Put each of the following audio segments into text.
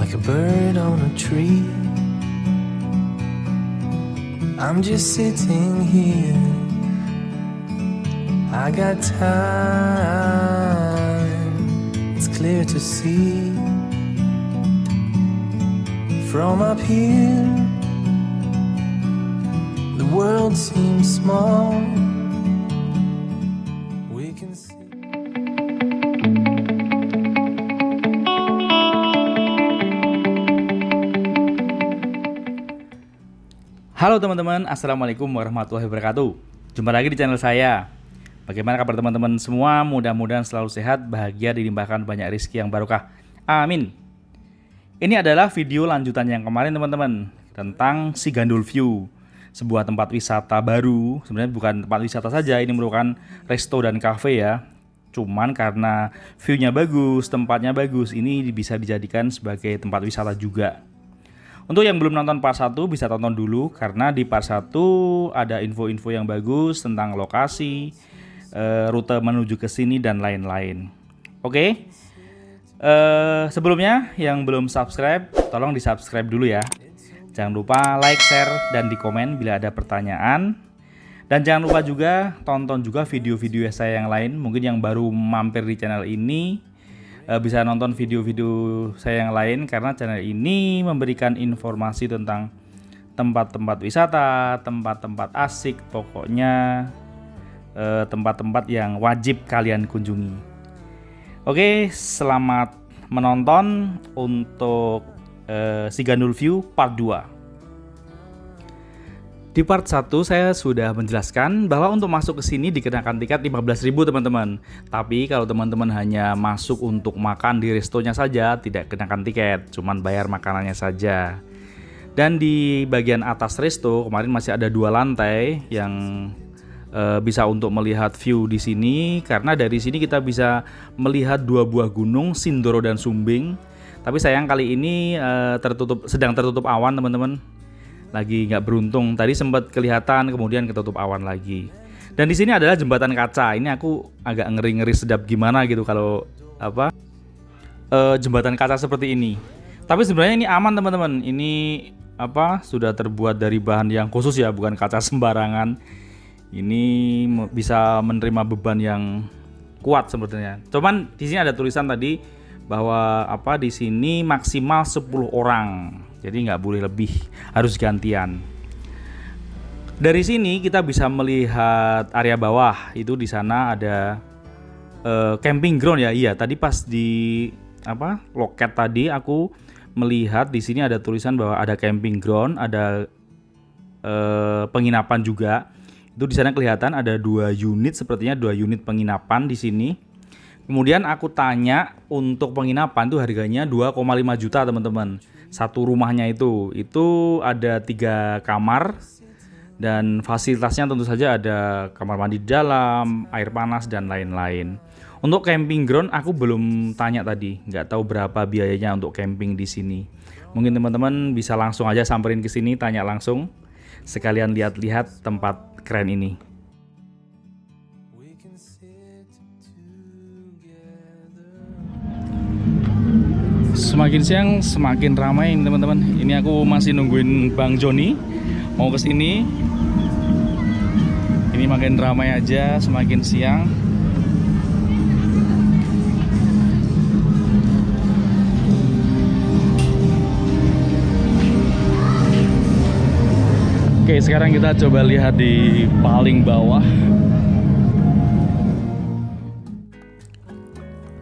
like a bird on a tree. I'm just sitting here, I got time, it's clear to see. From up here, the world seems small. We can see. Halo teman-teman, Assalamualaikum warahmatullahi wabarakatuh. Jumpa lagi di channel saya. Bagaimana kabar teman-teman semua? Mudah-mudahan selalu sehat, bahagia, dilimpahkan banyak rezeki yang barokah. Amin. Ini adalah video lanjutan yang kemarin teman-teman, tentang Sigandul View, sebuah tempat wisata baru. Sebenarnya bukan tempat wisata saja, ini merupakan resto dan cafe ya. Cuman karena view-nya bagus, tempatnya bagus, ini bisa dijadikan sebagai tempat wisata juga. Untuk yang belum nonton part 1 bisa tonton dulu, karena di part 1 ada info-info yang bagus tentang lokasi, rute menuju ke sini dan lain-lain. Oke. Sebelumnya yang belum subscribe, tolong di-subscribe dulu ya. Jangan lupa like, share, dan di komen bila ada pertanyaan. Dan jangan lupa juga tonton juga video-video saya yang lain. Mungkin yang baru mampir di channel ini bisa nonton video-video saya yang lain, karena channel ini memberikan informasi tentang tempat-tempat wisata, tempat-tempat asik, pokoknya tempat-tempat yang wajib kalian kunjungi. Oke, selamat menonton untuk Sigandul View part 2. Di part 1 saya sudah menjelaskan bahwa untuk masuk ke sini dikenakan tiket 15.000 teman-teman. Tapi kalau teman-teman hanya masuk untuk makan di restonya saja, tidak kenakan tiket, cuman bayar makanannya saja. Dan di bagian atas resto kemarin masih ada 2 lantai yang bisa untuk melihat view di sini, karena dari sini kita bisa melihat 2 buah gunung, Sindoro dan Sumbing. Tapi sayang kali ini sedang tertutup awan teman-teman. Lagi nggak beruntung, tadi sempat kelihatan kemudian ketutup awan lagi. Dan di sini adalah jembatan kaca. Ini aku agak ngeri-ngeri sedap gimana gitu kalau jembatan kaca seperti ini. Tapi sebenarnya ini aman teman-teman. Ini sudah terbuat dari bahan yang khusus ya, bukan kaca sembarangan. Ini bisa menerima beban yang kuat sebenarnya. Cuman di sini ada tulisan tadi bahwa di sini maksimal 10 orang. Jadi nggak boleh lebih, harus gantian. Dari sini kita bisa melihat area bawah. Itu di sana ada camping ground ya. Iya, tadi pas di loket tadi aku melihat di sini ada tulisan bahwa ada camping ground, ada penginapan juga. Itu di sana kelihatan ada 2 unit, sepertinya 2 unit penginapan di sini. Kemudian aku tanya untuk penginapan itu harganya 2,5 juta teman-teman. Satu rumahnya itu ada 3 kamar dan fasilitasnya tentu saja ada kamar mandi di dalam, air panas dan lain-lain. Untuk camping ground aku belum tanya tadi, nggak tahu berapa biayanya untuk camping di sini. Mungkin teman-teman bisa langsung aja samperin ke sini, tanya langsung, sekalian lihat-lihat tempat keren ini. Semakin siang semakin ramai teman-teman. Ini aku masih nungguin Bang Joni mau ke sini. Ini makin ramai aja semakin siang. Oke, sekarang kita coba lihat di paling bawah.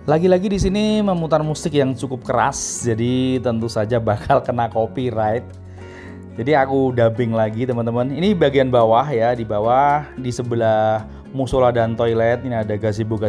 Lagi-lagi di sini memutar musik yang cukup keras, jadi tentu saja bakal kena copyright. Jadi aku dubbing lagi teman-teman. Ini bagian bawah ya, di bawah di sebelah musola dan toilet ini ada gazebo.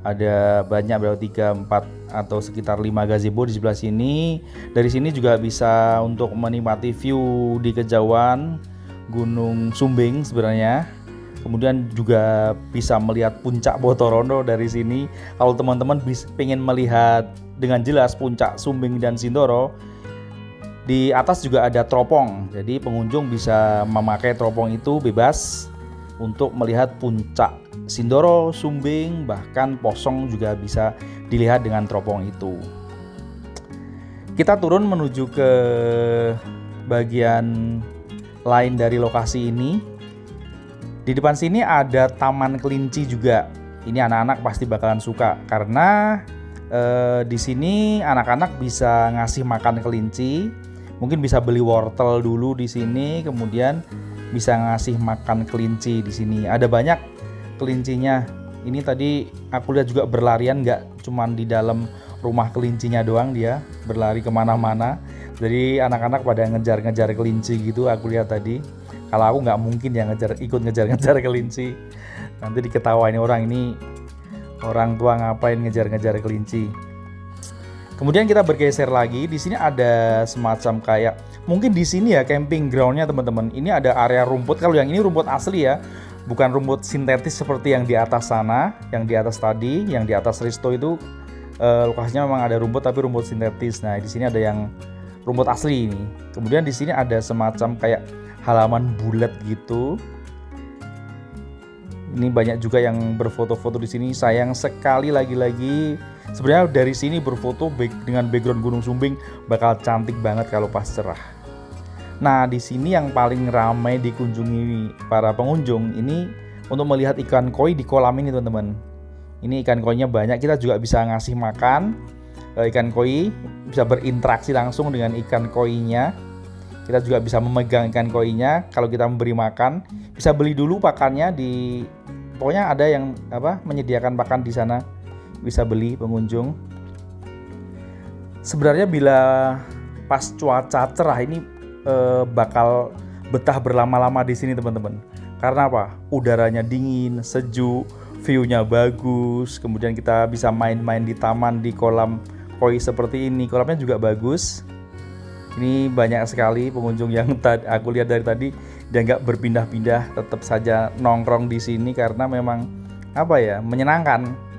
Ada banyak, berapa 3, 4 atau sekitar 5 gazebo di sebelah sini. Dari sini juga bisa untuk menikmati view di kejauhan Gunung Sumbing sebenarnya. Kemudian juga bisa melihat puncak Botorondo dari sini. Kalau teman-teman pengen melihat dengan jelas puncak Sumbing dan Sindoro, di atas juga ada teropong. Jadi pengunjung bisa memakai teropong itu bebas untuk melihat puncak Sindoro, Sumbing, bahkan Posong juga bisa dilihat dengan teropong itu. Kita turun menuju ke bagian lain dari lokasi ini. Di depan sini ada taman kelinci juga. Ini anak-anak pasti bakalan suka karena di sini anak-anak bisa ngasih makan kelinci. Mungkin bisa beli wortel dulu di sini, kemudian bisa ngasih makan kelinci di sini. Ada banyak kelincinya. Ini tadi aku lihat juga berlarian, nggak cuman di dalam rumah kelincinya doang, dia berlari kemana-mana. Jadi anak-anak pada ngejar-ngejar kelinci gitu aku lihat tadi. Kalau aku nggak mungkin ya ikut ngejar-ngejar kelinci. Nanti diketawain orang, ini orang tua ngapain ngejar-ngejar kelinci. Kemudian kita bergeser lagi. Di sini ada semacam kayak, mungkin di sini ya camping groundnya teman-teman. Ini ada area rumput. Kalau yang ini rumput asli ya, bukan rumput sintetis seperti yang di atas sana, yang di atas tadi, yang di atas Risto itu lokasinya memang ada rumput tapi rumput sintetis. Nah di sini ada yang rumput asli ini. Kemudian di sini ada semacam kayak halaman bulat gitu. Ini banyak juga yang berfoto-foto di sini. Sayang sekali lagi-lagi. Sebenarnya dari sini berfoto dengan background Gunung Sumbing bakal cantik banget kalau pas cerah. Nah, di sini yang paling ramai dikunjungi para pengunjung ini untuk melihat ikan koi di kolam ini, teman-teman. Ini ikan koinya banyak. Kita juga bisa ngasih makan ikan koi, bisa berinteraksi langsung dengan ikan koinya. Kita juga bisa memegang ikan koinya. Kalau kita memberi makan, bisa beli dulu pakannya di, pokoknya ada yang menyediakan pakan di sana, bisa beli pengunjung. Sebenarnya bila pas cuaca cerah ini bakal betah berlama-lama di sini teman-teman. Karena apa? Udaranya dingin, sejuk, view-nya bagus. Kemudian kita bisa main-main di taman, di kolam koi seperti ini. Kolamnya juga bagus. Ini banyak sekali pengunjung yang aku lihat dari tadi, dia nggak berpindah-pindah, tetap saja nongkrong di sini karena memang menyenangkan.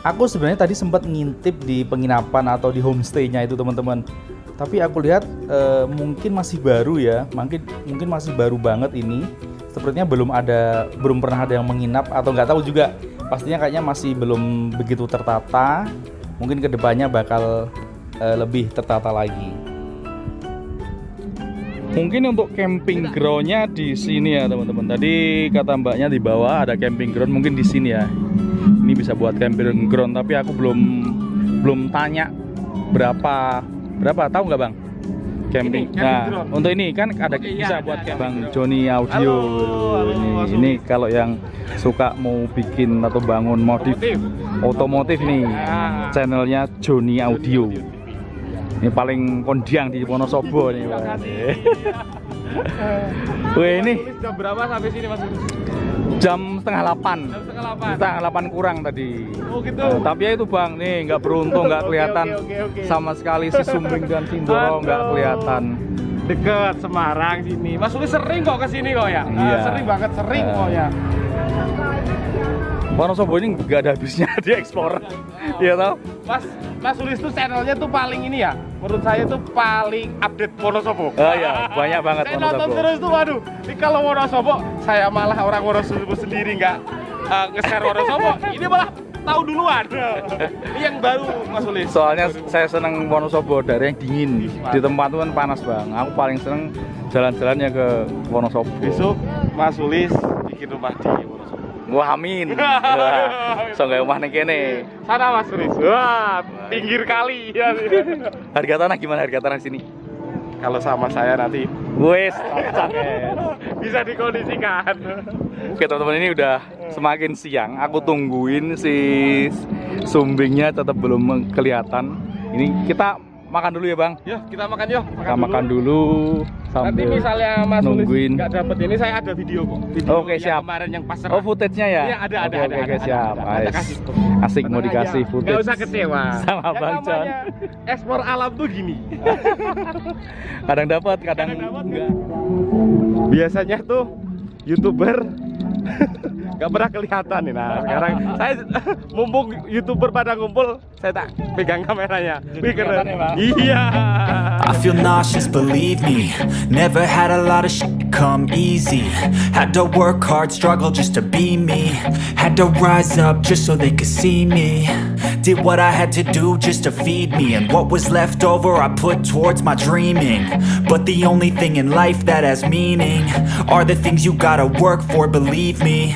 Aku sebenarnya tadi sempat ngintip di penginapan atau di homestay-nya itu teman-teman. Tapi aku lihat mungkin masih baru ya, mungkin masih baru banget ini. sepertinya belum pernah ada yang menginap, atau nggak tahu juga, pastinya kayaknya masih belum begitu tertata. Mungkin kedepannya bakal lebih tertata lagi. Mungkin untuk camping groundnya di sini ya teman-teman. Tadi kata mbaknya di bawah ada camping ground, mungkin di sini ya. Ini bisa buat camping ground, tapi aku belum tanya berapa tahu nggak bang? Camping. Nah, untuk ini kan ada bisa buat Bang Joni Audio. Ini kalau yang suka mau bikin atau bangun modif otomotif nih, channelnya Joni Audio. Ini paling kondiang di Wonosobo nih. Wih, ini jam berapa sampai sini Mas? jam setengah 8. Setengah 8 kurang tadi. Oh gitu. Tapi ya itu bang, nih nggak beruntung, nggak kelihatan sama sekali si Sumbing dan Sindoro, nggak kelihatan. Deket Semarang sini. Mas Sulis sering kok ke sini kok ya? Iya. Sering banget, sering kok ya. Wonosobo ini nggak ada habisnya di Explorer. Iya tau? Mas Sulis tuh channelnya tuh paling ini ya. Menurut saya tuh paling update Wonosobo. Oh iya, banyak banget Saya nonton Wonosobo. terus tuh, waduh. Ini kalau Wonosobo, saya malah orang Wonosobo sendiri nggak nge-share Wonosobo. Ini malah tahu duluan. Ini yang baru Mas Sulis. Soalnya saya seneng Wonosobo dari yang dingin. Di tempat itu kan panas bang. Aku paling seneng jalan-jalannya ke Wonosobo. Besok Mas Sulis bikin rumah di Wonosobo. Wah amin. So nggak rumah nih kene. Sana Mas Sulis. Wah, pinggir kali ya. Harga tanah gimana harga tanah sini? Kalau sama saya nanti Wes, bisa dikondisikan. oke teman-teman, ini udah semakin siang. Aku tungguin si Sumbingnya tetap belum kelihatan. Ini kita makan dulu ya bang. Yuk kita makan yuk. Kita makan dulu Nanti sambil misalnya Mas Sulis nungguin. nggak dapet ini, saya ada video kok. Video Oke, yang siap. Kemarin yang pas Oh footage-nya ya? Iya ada. Oke, siap. Ada Ais. kasih. Asik mau Tenang dikasih aja, footage. nggak usah kecewa. Sama Yang Bang John. namanya ekspor alam tuh gini. Kadang dapat, kadang dapat. enggak. Biasanya tuh YouTuber nggak pernah kelihatan nih. Nah sekarang saya mumpung YouTuber pada ngumpul, saya tak pegang kameranya. Wih keren. Iya. I feel nauseous, believe me. Never had a lot of shit come easy. Had to work hard, struggle just to be me. Had to rise up just so they could see me. Did what I had to do just to feed me. And what was left over I put towards my dreaming. But the only thing in life that has meaning are the things you gotta work for, believe me.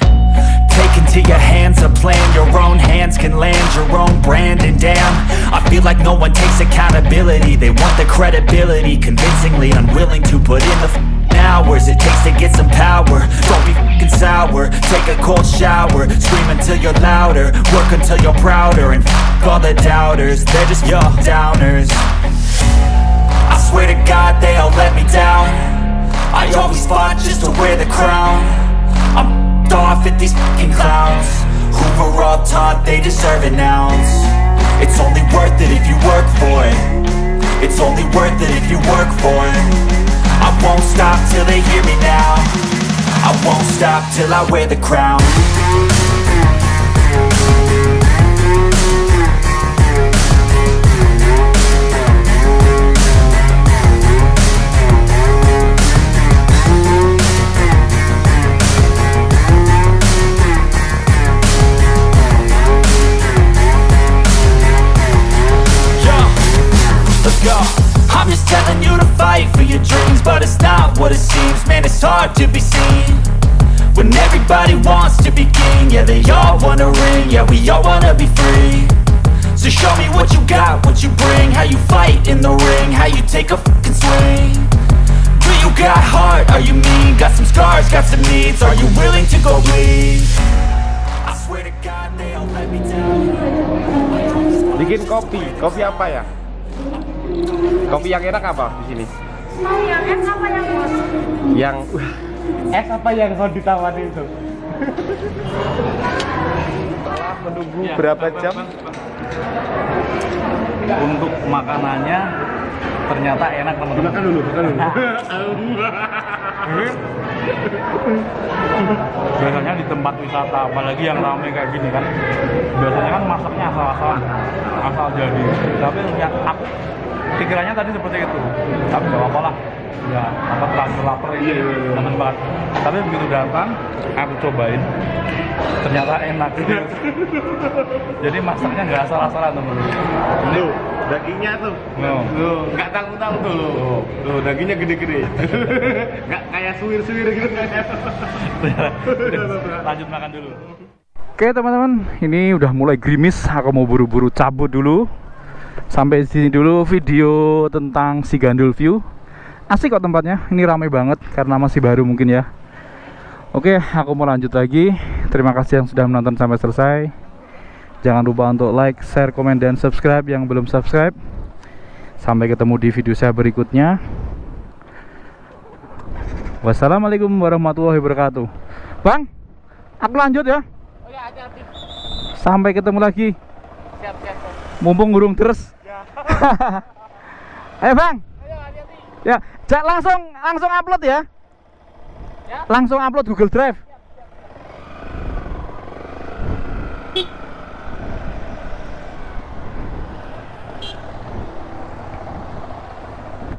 Take into your hands a plan, your own hands can land your own brand. And damn, I feel like no one takes accountability. They want the credibility, convincingly unwilling to put in the hours it takes to get some power. Don't be f***ing sour, take a cold shower. Scream until you're louder, work until you're prouder. And f*** all the doubters, they're just your downers. I swear to God they all let me down. I always fought just to wear the crown. I'm off at these fucking clowns who were all taught they deserve an ounce. It's only worth it if you work for it. It's only worth it if you work for it. I won't stop till they hear me now. I won't stop till I wear the crown. I'm just telling you to fight for your dreams, but it's not what it seems. Man, it's hard to be seen when everybody wants to be king. Yeah, they all wanna ring, yeah, we all wanna be free. So show me what you got, what you bring, how you fight in the ring, how you take a fucking swing. Do you got heart, are you mean? Got some scars, got some needs, are you willing to go bleed? I swear to God they all let me down. Bikin kopi apa ya? Kopi yang enak apa di sini? Yang es apa yang hot? Yang es apa yang hot ditawarin itu? Setelah menunggu berapa jam? Untuk makanannya ternyata enak teman-teman. Makan dulu. Biasanya di tempat wisata, apalagi yang ramai kayak gini kan, biasanya kan masaknya asal jadi. Tapi ya, aku pikirannya tadi seperti itu. Tapi nggak apa-apa lah, Ya, apa terlalu lapar ini, teman banget. Tapi begitu datang, aku cobain, ternyata enak. Jadi masaknya nggak salah-salah teman-teman. Tuh, dagingnya tuh. Tuh, nggak tanggung-tanggung tuh. Tuh, dagingnya gede-gede. Nggak kayak suwir-suwir gitu kan. Lanjut makan dulu. Oke teman-teman, ini udah mulai gerimis. Aku mau buru-buru cabut dulu. Sampai sini dulu video tentang si Gandul View. Asik kok tempatnya. Ini ramai banget karena masih baru mungkin ya. Oke, aku mau lanjut lagi. Terima kasih yang sudah menonton sampai selesai. Jangan lupa untuk like, share, komen, dan subscribe yang belum subscribe. Sampai ketemu di video saya berikutnya. Wassalamualaikum warahmatullahi wabarakatuh. Bang, aku lanjut ya. Oh ya, hati-hati. Sampai ketemu lagi. Siap. Mumpung burung terus. Ayo Bang. Ayo, hati-hati. Ya, langsung upload ya. Ya. Langsung upload Google Drive.